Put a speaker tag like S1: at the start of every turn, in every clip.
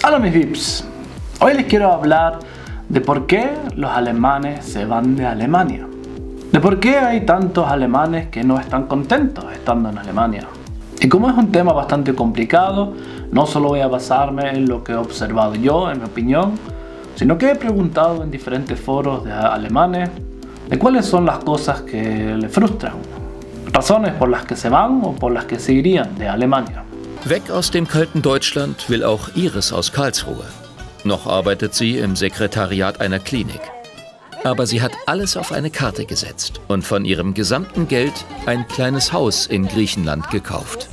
S1: Hola mis VIPs, hoy les quiero hablar de por qué los alemanes se van de Alemania. De por qué hay tantos alemanes que no están contentos estando en Alemania. Y como es un tema bastante complicado, no solo voy a basarme en lo que he observado yo, en mi opinión, sino que he preguntado en diferentes foros de alemanes de cuáles son las cosas que les frustran, razones por las que se van o por las que se irían de Alemania.
S2: Weg aus dem kalten Deutschland will auch Iris aus Karlsruhe. Noch arbeitet sie im Sekretariat einer Klinik. Aber sie hat alles auf eine Karte gesetzt und von ihrem gesamten Geld ein kleines Haus in Griechenland gekauft.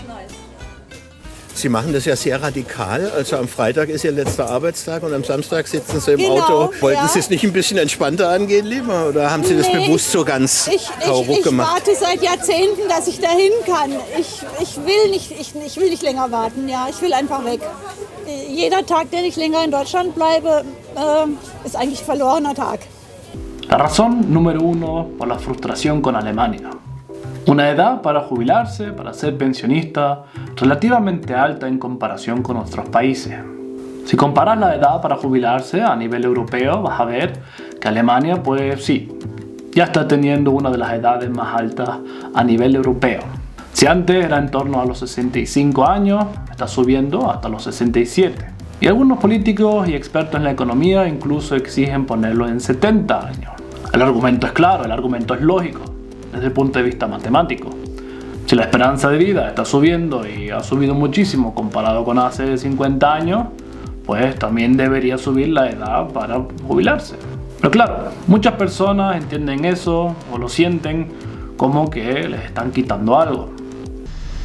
S3: Sie machen das ja sehr radikal. Also am Freitag ist Ihr letzter Arbeitstag und am Samstag sitzen Sie im Auto. Wollten Sie es nicht ein bisschen entspannter angehen lieber? Oder haben Sie das bewusst so ganz hauruck gemacht?
S4: Ich warte seit Jahrzehnten, dass ich dahin kann. Ich will nicht länger warten. Ja, ich will einfach weg. Jeder Tag, den ich länger in Deutschland bleibe, ist eigentlich ein verlorener Tag.
S1: La razón número uno por la frustración con Alemania. Una edad para jubilarse, para ser pensionista, relativamente alta en comparación con otros países. Si comparas la edad para jubilarse a nivel europeo, vas a ver que Alemania, pues sí, ya está teniendo una de las edades más altas a nivel europeo. Si antes era en torno a los 65 años, está subiendo hasta los 67. Y algunos políticos y expertos en la economía incluso exigen ponerlo en 70 años. El argumento es claro, el argumento es lógico, desde el punto de vista matemático. Si la esperanza de vida está subiendo y ha subido muchísimo comparado con hace 50 años, pues también debería subir la edad para jubilarse. Pero claro, muchas personas entienden eso o lo sienten como que les están quitando algo.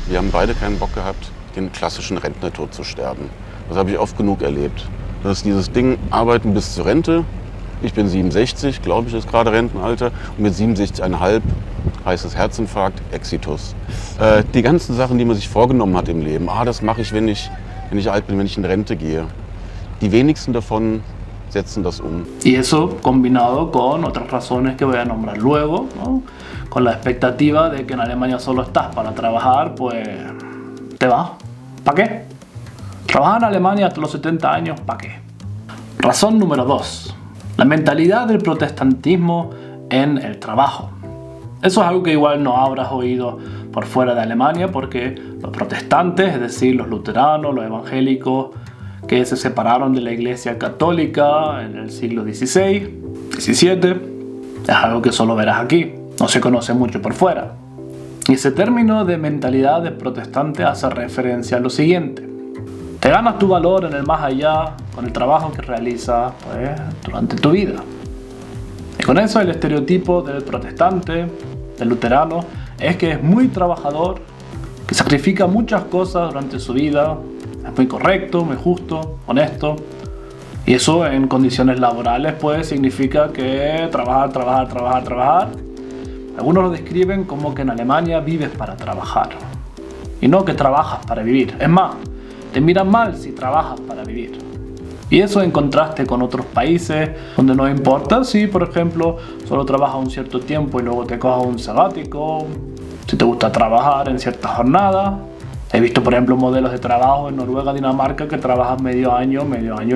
S5: Wir haben beide keinen Bock gehabt, den klassischen Rentnertod zu sterben. Das habe ich oft genug erlebt. Das ist dieses Ding, arbeiten bis zur Rente. Ich bin 67, glaube ich, ist gerade Rentenalter. Und mit 67,5 heißt es Herzinfarkt, Exitus. Die ganzen Sachen, die man sich vorgenommen hat im Leben, das mache ich, wenn ich alt bin, wenn ich in Rente gehe. Die wenigsten davon setzen das um.
S1: Y eso combinado con otras razones que voy a nombrar luego, ¿no? Con la expectativa de que en Alemania solo estás para trabajar, pues te vas. ¿Para qué? Trabajar en Alemania hasta los 70 años, ¿para qué? Razón número 2. La mentalidad del protestantismo en el trabajo. Eso es algo que igual no habrás oído por fuera de Alemania porque los protestantes, es decir, los luteranos, los evangélicos que se separaron de la iglesia católica en el siglo XVI, XVII, es algo que solo verás aquí, no se conoce mucho por fuera. Y ese término de mentalidad de protestante hace referencia a lo siguiente. Te ganas tu valor en el más allá con el trabajo que realizas pues, durante tu vida. Y con eso el estereotipo del protestante, del luterano, es que es muy trabajador, que sacrifica muchas cosas durante su vida, es muy correcto, muy justo, honesto. Y eso en condiciones laborales pues significa que trabajar. Algunos lo describen como que en Alemania vives para trabajar y no que trabajas para vivir. Es más, te miran mal si trabajas para vivir. Y eso en contraste con otros países donde no importa si, por ejemplo, solo trabajas un cierto tiempo y luego te cojas un sabático, si te gusta trabajar en ciertas jornadas. He visto, por ejemplo, modelos de trabajo en Noruega, Dinamarca, que trabajan medio año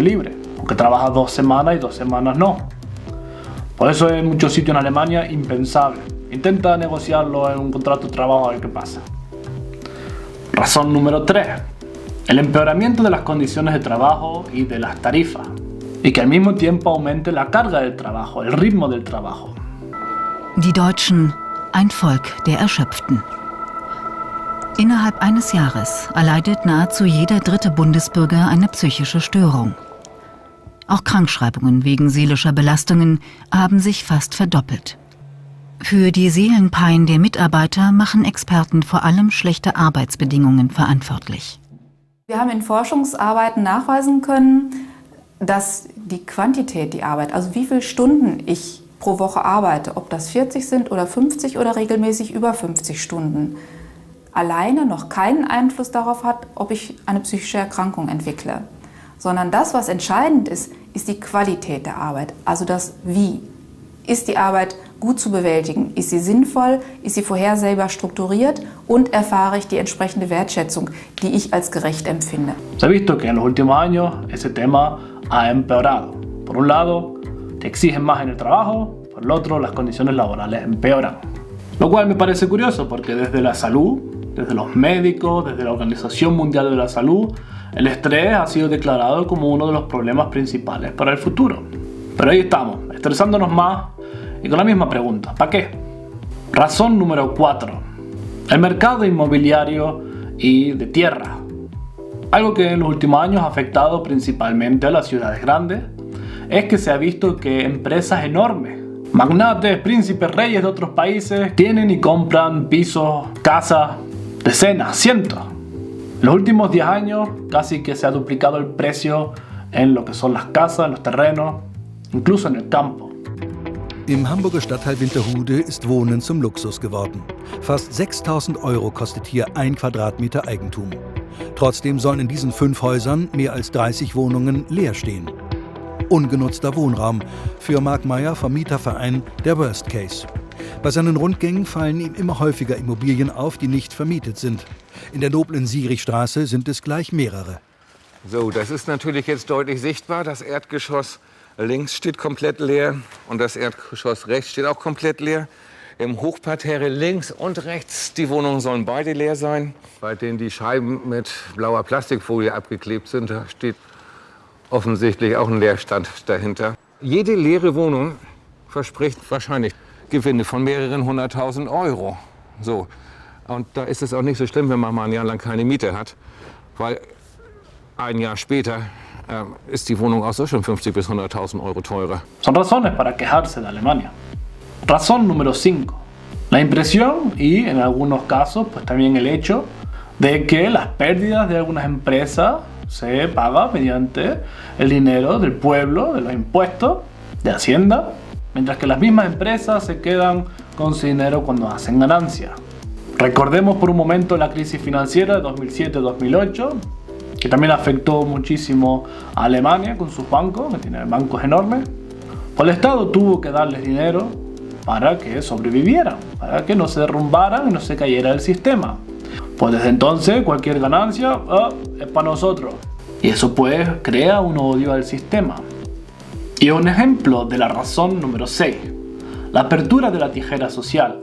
S1: libre. O que trabajas 2 semanas y 2 semanas no. Por eso en muchos sitios en Alemania, impensable. Intenta negociarlo en un contrato de trabajo a ver qué pasa. Razón número 3. El empeoramiento de las condiciones de trabajo y de las tarifas. Y que al mismo tiempo aumente la carga del trabajo, el ritmo del trabajo.
S6: Die Deutschen, ein Volk der Erschöpften. Innerhalb eines Jahres erleidet nahezu jeder dritte Bundesbürger eine psychische Störung. Auch Krankschreibungen wegen seelischer Belastungen haben sich fast verdoppelt. Für die Seelenpein der Mitarbeiter machen Experten vor allem schlechte Arbeitsbedingungen verantwortlich.
S7: Wir haben in Forschungsarbeiten nachweisen können, dass die Quantität, die Arbeit, also wie viele Stunden ich pro Woche arbeite, ob das 40 sind oder 50 oder regelmäßig über 50 Stunden, alleine noch keinen Einfluss darauf hat, ob ich eine psychische Erkrankung entwickle. Sondern das, was entscheidend ist, ist die Qualität der Arbeit, also das Wie. Ist die Arbeit gut zu bewältigen? Ist sie sinnvoll? Ist sie vorhersehbar strukturiert? Und erfahre ich die entsprechende Wertschätzung, die ich als gerecht empfinde?
S1: Se ha visto que en los últimos años ese tema ha empeorado. Por un lado, te exigen más en el trabajo, por el otro, las condiciones laborales empeoran. Lo cual me parece curioso porque desde la salud, desde los médicos, desde la Organización Mundial de la Salud, el estrés ha sido declarado como uno de los problemas principales para el futuro. Pero ahí estamos, estresándonos más y con la misma pregunta, ¿para qué? Razón número 4. El mercado inmobiliario y de tierra. Algo que en los últimos años ha afectado principalmente a las ciudades grandes es que se ha visto que empresas enormes, magnates, príncipes, reyes de otros países, tienen y compran pisos, casas, decenas, cientos. En los últimos 10 años casi que se ha duplicado el precio en lo que son las casas, en los terrenos, incluso en el campo.
S8: Im Hamburger Stadtteil Winterhude ist Wohnen zum Luxus geworden. Fast 6.000 € kostet hier 1 Quadratmeter Eigentum. Trotzdem sollen in diesen 5 Häusern mehr als 30 Wohnungen leer stehen. Ungenutzter Wohnraum, für Marc Meyer vom Mieterverein der Worst Case. Bei seinen Rundgängen fallen ihm immer häufiger Immobilien auf, die nicht vermietet sind. In der noblen Sierichstraße sind es gleich mehrere.
S9: So, das ist natürlich jetzt deutlich sichtbar. Das Erdgeschoss links steht komplett leer und das Erdgeschoss rechts steht auch komplett leer. Im Hochparterre links und rechts, die Wohnungen sollen beide leer sein. Bei denen die Scheiben mit blauer Plastikfolie abgeklebt sind, da steht offensichtlich auch ein Leerstand dahinter. Jede leere Wohnung verspricht wahrscheinlich Gewinne von mehreren 100.000 €. So. Und da ist es auch nicht so schlimm, wenn man mal ein Jahr lang keine Miete hat, weil ein Jahr später ist die Wohnung auch so schon 50.000 bis 100.000 € teurer.
S1: Son razones para quejarse de Alemania. Razón número 5. La impresión y en algunos casos pues también el hecho de que las pérdidas de algunas empresas se pagan mediante el dinero del pueblo, de los impuestos, de Hacienda, mientras que las mismas empresas se quedan con su dinero cuando hacen ganancias. Recordemos por un momento la crisis financiera de 2007-2008, que también afectó muchísimo a Alemania con sus bancos, que tienen bancos enormes. Pues el Estado tuvo que darles dinero para que sobrevivieran, para que no se derrumbaran y no se cayera el sistema. Pues desde entonces cualquier ganancia es para nosotros. Y eso pues crea un odio al sistema. Y un ejemplo de la razón número 6. La apertura de la tijera social.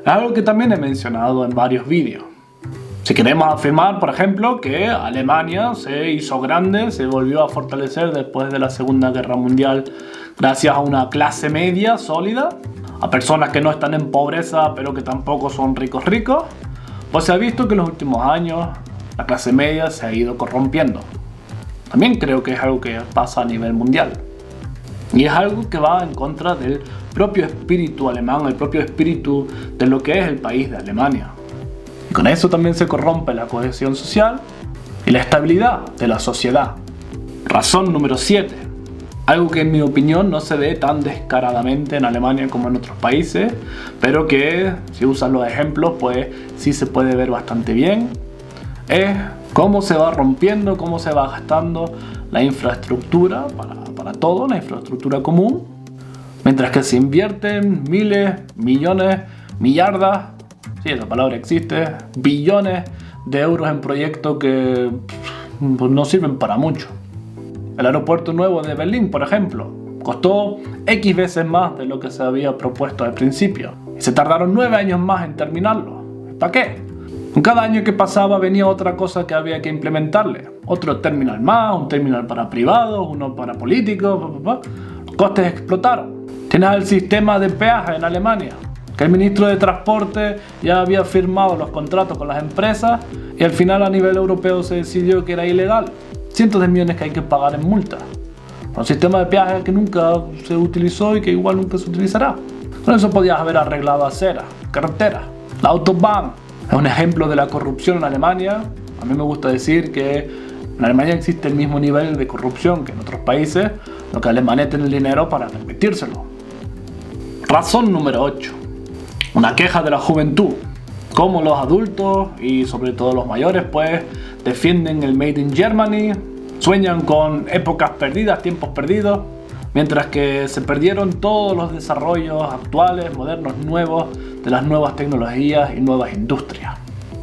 S1: Es algo que también he mencionado en varios vídeos. Si queremos afirmar, por ejemplo, que Alemania se hizo grande, se volvió a fortalecer después de la Segunda Guerra Mundial gracias a una clase media sólida, a personas que no están en pobreza pero que tampoco son ricos, pues se ha visto que en los últimos años la clase media se ha ido corrompiendo. También creo que es algo que pasa a nivel mundial. Y es algo que va en contra del propio espíritu alemán, el propio espíritu de lo que es el país de Alemania. Y con eso también se corrompe la cohesión social y la estabilidad de la sociedad. Razón número 7. Algo que en mi opinión no se ve tan descaradamente en Alemania como en otros países, pero que si usan los ejemplos pues sí se puede ver bastante bien, es cómo se va rompiendo, cómo se va gastando la infraestructura para todo, la infraestructura común, mientras que se invierten miles, millones, millardas, sí, esa palabra existe, billones de euros en proyectos que pues, no sirven para mucho. El aeropuerto nuevo de Berlín, por ejemplo, costó X veces más de lo que se había propuesto al principio y se tardaron 9 años más en terminarlo. ¿Para qué? Con cada año que pasaba venía otra cosa que había que implementarle. Otro terminal más, un terminal para privados, uno para políticos, Los costes explotaron. Tienes el sistema de peaje en Alemania, que el ministro de Transporte ya había firmado los contratos con las empresas y al final a nivel europeo se decidió que era ilegal. Cientos de millones que hay que pagar en multas. Un sistema de peaje que nunca se utilizó y que igual nunca se utilizará. Con eso podías haber arreglado aceras, carreteras. La Autobahn es un ejemplo de la corrupción en Alemania. A mí me gusta decir que en Alemania existe el mismo nivel de corrupción que en otros países, lo que Alemania tiene el dinero para permitírselo. Razón número 8. Una queja de la juventud. Cómo los adultos y sobre todo los mayores pues defienden el Made in Germany, sueñan con épocas perdidas, tiempos perdidos, mientras que se perdieron todos los desarrollos actuales, modernos, nuevos, de las nuevas tecnologías y nuevas industrias.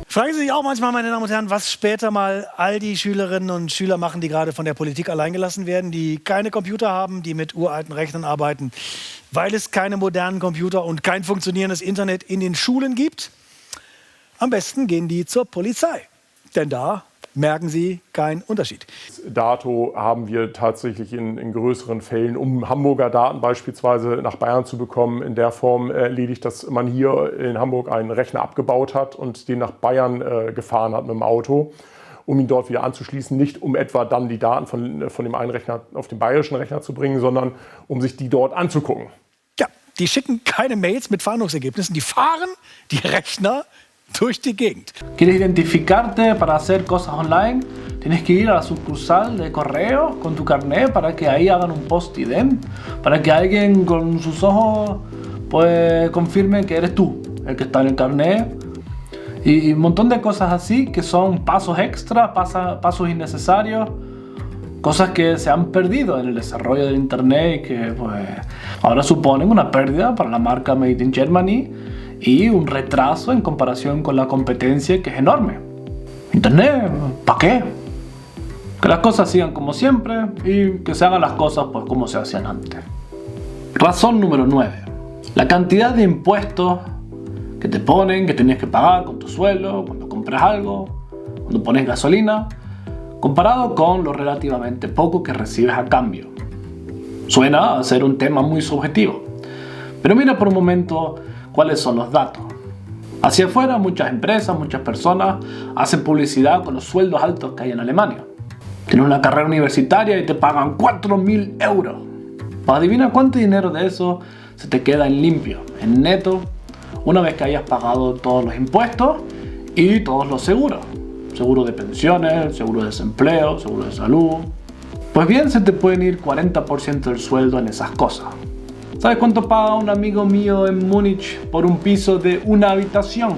S10: Fragen Sie sich auch manchmal, meine Damen und Herren, was später mal all die Schülerinnen und Schüler machen, die gerade von der Politik alleingelassen werden, die keine Computer haben, die mit uralten Rechnern arbeiten, weil es keine modernen Computer und kein funktionierendes Internet in den Schulen gibt? Am besten gehen die zur Polizei, denn da merken sie keinen Unterschied.
S11: Dato haben wir tatsächlich in größeren Fällen, um Hamburger Daten beispielsweise nach Bayern zu bekommen, in der Form erledigt, dass man hier in Hamburg einen Rechner abgebaut hat und den nach Bayern gefahren hat mit dem Auto, um ihn dort wieder anzuschließen. Nicht um etwa dann die Daten von dem einen Rechner auf den bayerischen Rechner zu bringen, sondern um sich die dort anzugucken.
S10: Ja, die schicken keine Mails mit Fahndungsergebnissen, die fahren die Rechner durch die Gegend.
S1: ¿Quieres identificarte para hacer cosas online? Tienes que ir a la sucursal de correo con tu carnet para que ahí hagan un post-ident, para que alguien con sus ojos pues confirme que eres tú el que está en el carnet. Y un montón de cosas así que son pasos extra, pasos innecesarios, cosas que se han perdido en el desarrollo del internet y que pues ahora suponen una pérdida para la marca Made in Germany y un retraso en comparación con la competencia, que es enorme. Internet, ¿para qué? Que las cosas sigan como siempre y que se hagan las cosas pues como se hacían antes. Razón número 9. La cantidad de impuestos que te ponen, que tienes que pagar con tu sueldo, cuando compras algo, cuando pones gasolina, comparado con lo relativamente poco que recibes a cambio. Suena a ser un tema muy subjetivo, pero mira por un momento cuáles son los datos. Hacia afuera muchas empresas, muchas personas hacen publicidad con los sueldos altos que hay en Alemania. Tienes una carrera universitaria y te pagan 4.000 euros. Adivina cuánto dinero de eso se te queda en limpio, en neto, una vez que hayas pagado todos los impuestos y todos los seguros. Seguro de pensiones, seguro de desempleo, seguro de salud. Pues bien, se te pueden ir 40% del sueldo en esas cosas. ¿Sabes cuánto paga un amigo mío en Múnich por un piso de una habitación?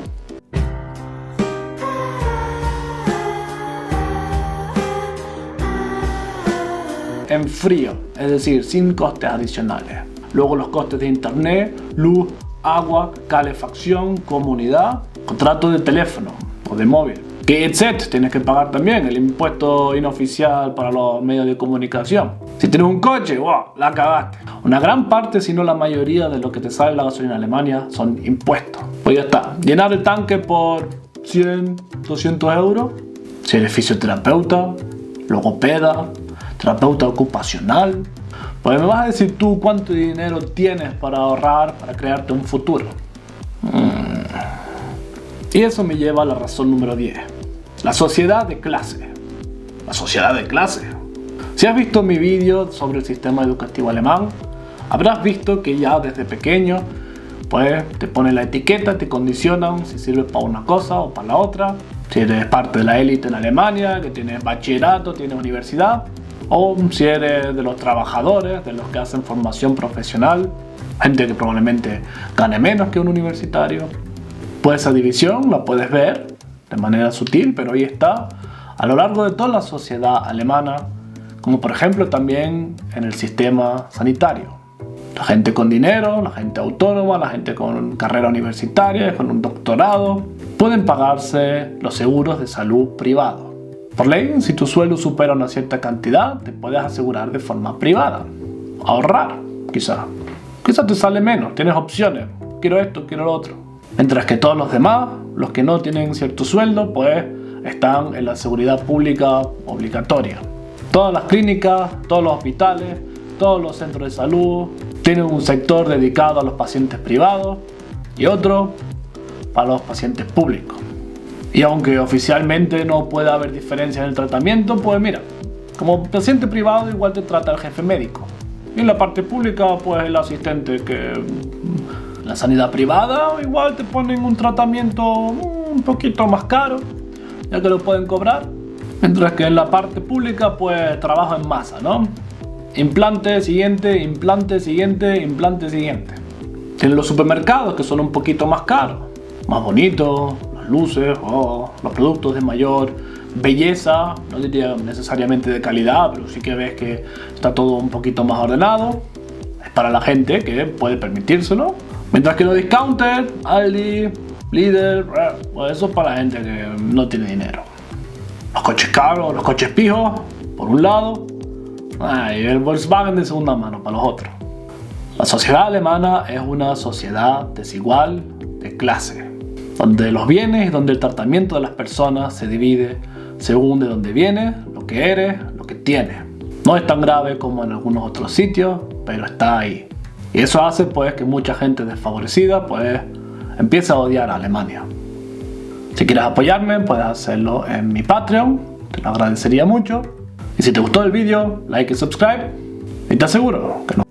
S1: En frío, es decir, sin costes adicionales. Luego los costes de internet, luz, agua, calefacción, comunidad, contrato de teléfono o de móvil. GEZ tienes que pagar también, el impuesto inoficial para los medios de comunicación. Si tienes un coche, wow, la cagaste. Una gran parte, si no la mayoría de lo que te sale la gasolina en Alemania son impuestos. Pues ya está, llenar el tanque por 100, 200 euros. Si eres fisioterapeuta, logopeda, terapeuta ocupacional, pues me vas a decir tú cuánto dinero tienes para ahorrar, para crearte un futuro. Y eso me lleva a la razón número 10. La sociedad de clase. La sociedad de clase. Si has visto mi vídeo sobre el sistema educativo alemán, habrás visto que ya desde pequeño pues te ponen la etiqueta, te condicionan si sirves para una cosa o para la otra. Si eres parte de la élite en Alemania, que tienes bachillerato, tienes universidad, o si eres de los trabajadores, de los que hacen formación profesional, gente que probablemente gane menos que un universitario. Pues esa división la puedes ver de manera sutil, pero ahí está, a lo largo de toda la sociedad alemana, como por ejemplo también en el sistema sanitario. La gente con dinero, la gente autónoma, la gente con carrera universitaria, con un doctorado, pueden pagarse los seguros de salud privados. Por ley, si tu sueldo supera una cierta cantidad, te puedes asegurar de forma privada. Ahorrar, quizá. Quizá te sale menos, tienes opciones. Quiero esto, quiero lo otro. Mientras que todos los demás, los que no tienen cierto sueldo, pues están en la seguridad pública obligatoria. Todas las clínicas, todos los hospitales, todos los centros de salud tienen un sector dedicado a los pacientes privados y otro para los pacientes públicos. Y aunque oficialmente no pueda haber diferencia en el tratamiento, pues mira, como paciente privado igual te trata el jefe médico. Y en la parte pública, pues el asistente que... En la sanidad privada igual te ponen un tratamiento un poquito más caro, ya que lo pueden cobrar. Mientras que en la parte pública, pues trabajo en masa, ¿no? Implante siguiente, implante siguiente, implante siguiente. Tienen los supermercados que son un poquito más caros, más bonitos, las luces, los productos de mayor belleza, no diría necesariamente de calidad, pero sí que ves que está todo un poquito más ordenado. Es para la gente que puede permitírselo. Mientras que los discounters, Aldi, Lidl, pues eso es para la gente que no tiene dinero. Los coches caros, los coches pijos, por un lado, y el Volkswagen de segunda mano para los otros. La sociedad alemana es una sociedad desigual de clase, donde los bienes y donde el tratamiento de las personas se divide según de dónde vienes, lo que eres, lo que tienes. No es tan grave como en algunos otros sitios, pero está ahí. Y eso hace pues que mucha gente desfavorecida pues empiece a odiar a Alemania. Si quieres apoyarme, puedes hacerlo en mi Patreon, te lo agradecería mucho. Y si te gustó el vídeo, like y subscribe. Y te aseguro que nos